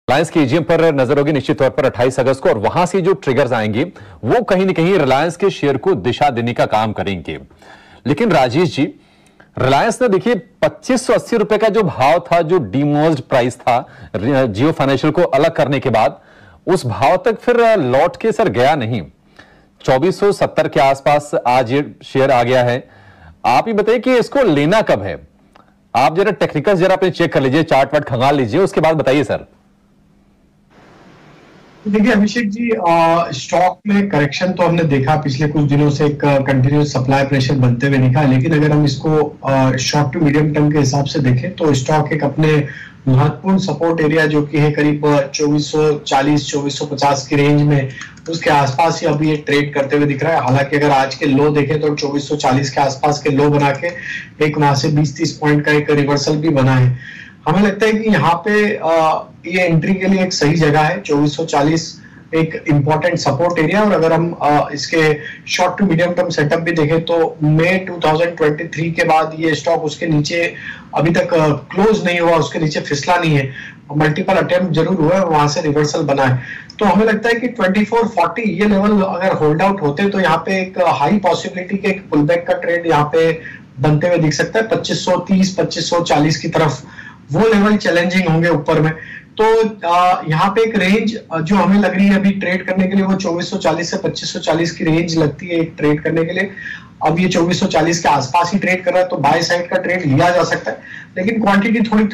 रिलायंस की ईजीएम पर नजर होगी निश्चित तौर पर 28 अगस्त को, और वहां से जो ट्रिगर्स आएंगे वो कहीं ना कहीं रिलायंस के शेयर को दिशा देने का काम करेंगे। लेकिन राजेश जी, रिलायंस ने देखिए 2580 रुपए का जो भाव था, जो डीमर्ज्ड प्राइस था जियो फाइनेंशियल को अलग करने के बाद, उस भाव तक फिर लौट के सर गया नहीं। 2470 के आसपास आज ये शेयर आ गया है। आप ही बताइए कि इसको लेना कब है? आप जरा टेक्निकल जरा अपने चेक कर लीजिए, चार्ट वार्ट खंगाल लीजिए, उसके बाद बताइए सर। देखिए अभिषेक जी, स्टॉक में करेक्शन तो हमने देखा पिछले कुछ दिनों से, एक कंटिन्यूस सप्लाई प्रेशर बनते हुए दिखा। लेकिन अगर हम इसको शॉर्ट टू मीडियम टर्म के हिसाब से देखें तो स्टॉक एक अपने महत्वपूर्ण सपोर्ट एरिया जो कि है करीब 2440 2450 की रेंज में, उसके आसपास ही अभी ये ट्रेड करते हुए दिख रहा है। हालांकि अगर आज के लो देखें तो 2440 के आसपास के लो बना के एक वहां से 20-30 पॉइंट का एक रिवर्सल भी बना है। हमें लगता है कि यहाँ पे ये एंट्री के लिए एक सही जगह है। 2440 एक इंपॉर्टेंट सपोर्ट एरिया। और अगर हम इसके short to medium term setup भी देखें तो मई 2023 के बाद ये स्टॉक उसके नीचे अभी तक क्लोज नहीं हुआ, उसके नीचे फिसला नहीं है। मल्टीपल अटेम्प्ट जरूर हुआ है, वहां से रिवर्सल बना है। तो हमें लगता है कि 2440 ये लेवल अगर होल्ड आउट होते तो यहाँ पे एक हाई पॉसिबिलिटी के एक पुलबैक का ट्रेंड यहाँ पे बनते हुए दिख सकता है। 2530 2540 की तरफ वो लेवल चैलेंजिंग होंगे ऊपर में। तो यहाँ पे एक रेंज जो हमें लग रही है अभी ट्रेड करने के लिए, वो 2440 से 2540 की रेंज लगती है एक ट्रेड करने के लिए। अब ये 2440 के आसपास ही ट्रेड कर रहा है, तो बाय साइड का ट्रेड लिया जा सकता है। लेकिन क्वांटिटी थोड़ी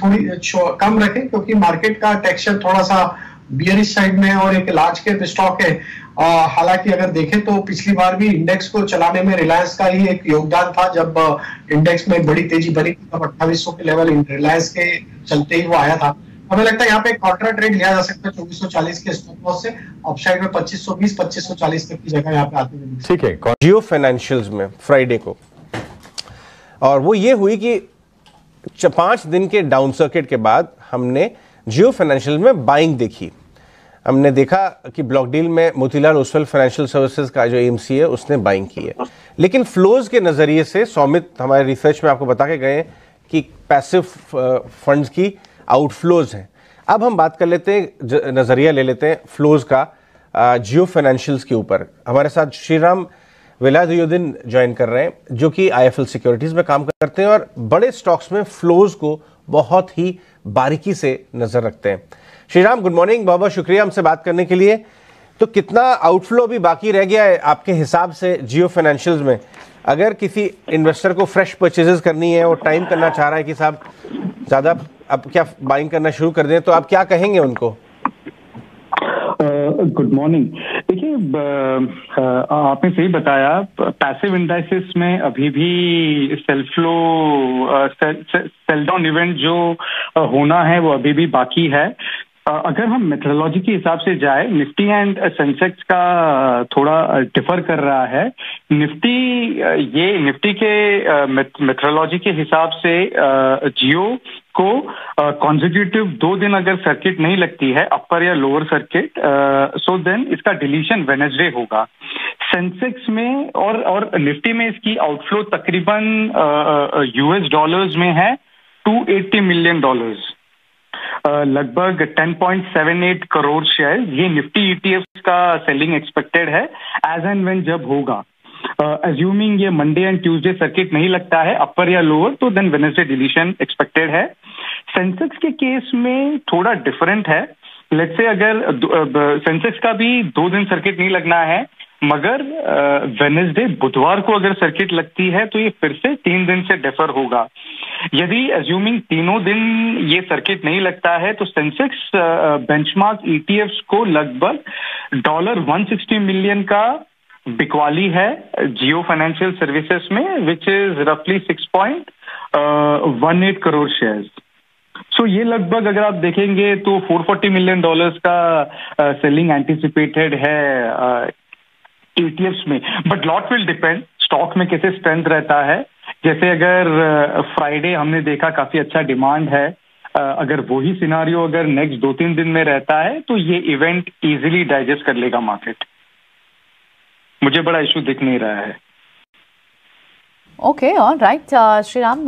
कम रखें, क्योंकि मार्केट का टेक्सचर थोड़ा सा बियरिश साइड में है और एक लार्ज कैप स्टॉक है। हालांकि अगर देखें तो पिछली बार भी इंडेक्स को चलाने में रिलायंस का ही एक योगदान था। जब इंडेक्स में बड़ी तेजी बनी तब 2800 के लेवल रिलायंस के चलते ही वो आया था। हमें लगता है यहाँ पे कॉन्ट्रा ट्रेड लिया जा सकता है 2440 के स्टॉप लॉस से। अपसाइड में 2520 2540 तक की जगह यहाँ पे आती हुई। ठीक है, जियो फाइनेंशियल्स में फ्राइडे को, और वो ये हुई कि 5 दिन के डाउन सर्किट के बाद हमने जियो फाइनेंशियल में बाइंग देखी। हमने देखा कि ब्लॉक डील में मोतीलाल ओसवाल फाइनेंशियल सर्विसेज का जो एएमसी है उसने बाइंग की है। लेकिन फ्लोज के नज़रिए से सौमित हमारे रिसर्च में आपको बता के गए कि पैसिव फंड्स की आउटफ्लोज हैं। अब हम बात कर लेते हैं, नज़रिया ले लेते हैं फ्लोज का जियो फाइनेंशियल्स के ऊपर। हमारे साथ श्रीराम वेलायुद्दीन ज्वाइन कर रहे हैं, जो कि आईएफएल सिक्योरिटीज़ में काम करते हैं और बड़े स्टॉक्स में फ्लोज को बहुत ही बारीकी से नज़र रखते हैं। श्रीराम, गुड मॉर्निंग, बहुत बहुत शुक्रिया हमसे बात करने के लिए। तो कितना आउटफ्लो भी बाकी रह गया है आपके हिसाब से जियो फाइनेंशियल्स में? अगर किसी इन्वेस्टर को फ्रेश परचेजेस करनी है और टाइम करना चाह रहा है कि साहब ज़्यादा अब क्या बाइंग करना शुरू कर दें, तो आप क्या कहेंगे उनको? Good morning. देखिए, आपने सही बताया, पैसिव इंडाइसेस में अभी भी सेल डाउन इवेंट जो होना है वो अभी भी बाकी है। अगर हम मेथोडोलॉजी के हिसाब से जाए, निफ्टी एंड सेंसेक्स का थोड़ा डिफर कर रहा है। निफ्टी के मेथोडोलॉजी के हिसाब से जियो को कॉन्जिक्यूटिव 2 दिन अगर सर्किट नहीं लगती है, अपर या लोअर सर्किट, सो देन इसका डिलीशन वेडनेसडे होगा। सेंसेक्स में और निफ्टी में इसकी आउटफ्लो तकरीबन यूएस डॉलर्स में है $280 मिलियन, लगभग 10.78 करोड़ शेयर। ये निफ्टी ईटीएफ का सेलिंग एक्सपेक्टेड है एज एंड व्हेन जब होगा। अज्यूमिंग ये मंडे एंड ट्यूसडे सर्किट नहीं लगता है अपर या लोअर, तो देन वेडनेसडे डिलीशन एक्सपेक्टेड है। सेंसेक्स के केस में थोड़ा डिफरेंट है। लेट्स से अगर सेंसेक्स का भी 2 दिन सर्किट नहीं लगना है, मगर वेडनेसडे बुधवार को अगर सर्किट लगती है तो ये फिर से 3 दिन से डिफर होगा। यदि अज्यूमिंग तीनों दिन ये सर्किट नहीं लगता है तो सेंसेक्स बेंचमार्क ईटीएफ्स को लगभग $160 मिलियन का बिकवाली है जियो फाइनेंशियल सर्विसेज में, विच इज रफली 6.18 करोड़ शेयर्स। सो ये लगभग अगर आप देखेंगे तो $440 मिलियन का सेलिंग एंटिसिपेटेड है ईटीएफ्स में। But lot will depend stock में कैसे स्ट्रेंथ रहता है। जैसे अगर फ्राइडे हमने देखा काफी अच्छा डिमांड है, अगर वही सिनारियो अगर नेक्स्ट 2-3 दिन में रहता है तो ये इवेंट इजीली डाइजेस्ट कर लेगा मार्केट। मुझे बड़ा इशू दिख नहीं रहा है। Okay, all right Shriram.